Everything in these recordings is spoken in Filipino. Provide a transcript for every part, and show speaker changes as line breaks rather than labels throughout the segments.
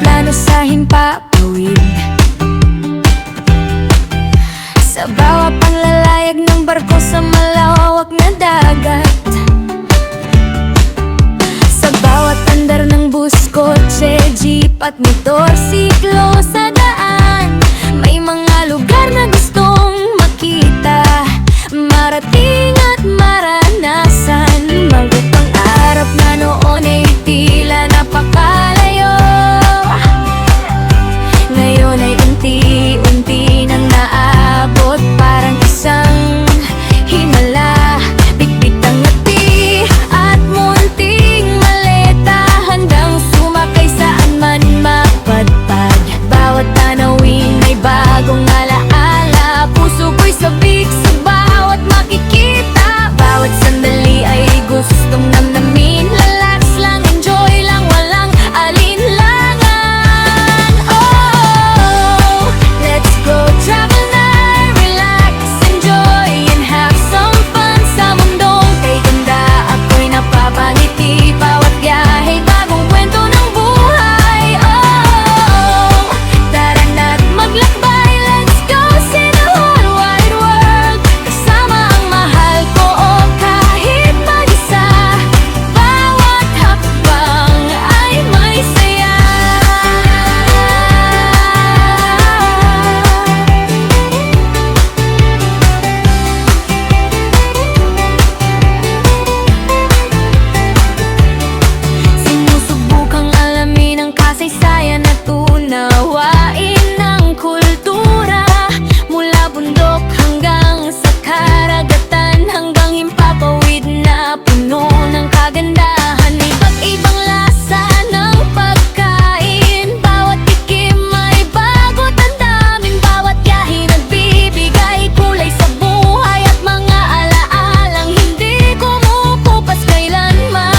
eroplano sa himpapawid. Sa bawat panglalayag ng barko sa malawak na dagat. Sa bawat andar ng bus, kotse, jeep at motorsiklo sa daan, may mga lugar na gustong makita, marating at maranasan. Mga pangarap na noon ay tila napakalayo, ngayon ay unti-unti nang naabot, parang isang himala. Bitbit ang ngati at munting maleta, handang sumakay saan man mapadpad. Bawat tanawin may bagong alaala, puso ko'y sabik sa bawat makikita. Bawat sandali ay gustong namnamin, relax lang, enjoy lang, walang alinlangan. Oh, let's go travel na, relax, enjoy, and have some fun. Sa mundong kay ganda, ako'y napapangiti. Bawat biyahe, bagong kwento ng buhay. Oh, tara na't maglakbay, let's go see the whole wide world. Kasama ang mahal ko o kahit mag-isa, bawat hakbang ay may saya. Sinusubukang alamin ang kasaysayan at unawain ang kultura, mula bundok hanggang sa karagatan, hanggang himpapawid na puno ng kagandahan. Iba't ibang lasa ng pagkain, bawat tikim ay bago't ang damin. Bawat biyahe nagbibigay kulay sa buhay at mga alaalang hindi kumukupas kailanman.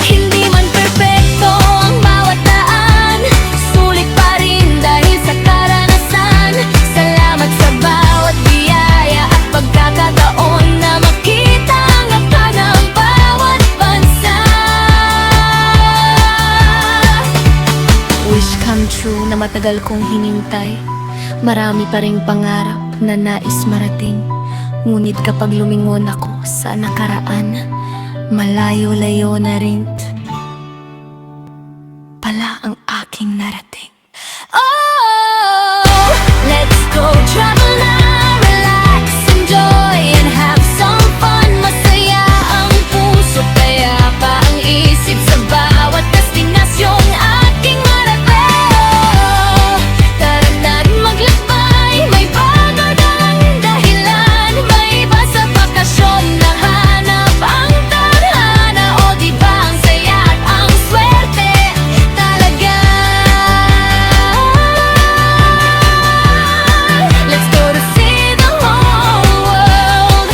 Hindi man perpekto ang bawat daan, sulit pa rin dahil sa karanasan. Salamat sa bawat biyaya at pagkakataon na makita ang akla ng bawat bansa. Wish come true na matagal kong hinintay, marami pa ring pangarap na nais marating. Ngunit kapag lumingon ako sa nakaraan, malayo-layo na rin pala ang aking narating. Oh, let's go travel na, relax, enjoy, and have some fun. Masaya ang puso, kaya pa ang isip sa bawat destinasyong aking marating. Tara na't maglakbay, may bago-daang dahilan, may iba sa bakasyon na hanap ang tadhana. O diba ang saya at ang swerte talaga. Let's go to see the whole world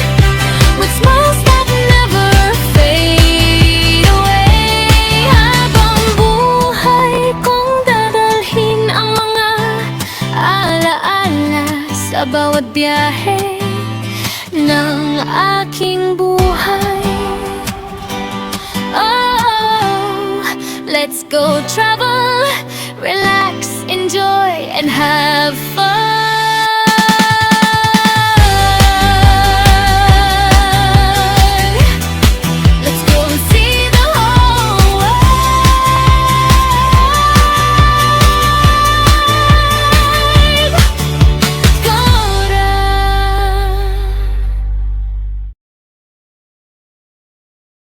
with smiles that never fade away. Habang buhay kong dadalhin ang mga alaala sa bawat biyahe ng aking buhay. Oh, let's go travel, relax, enjoy, and have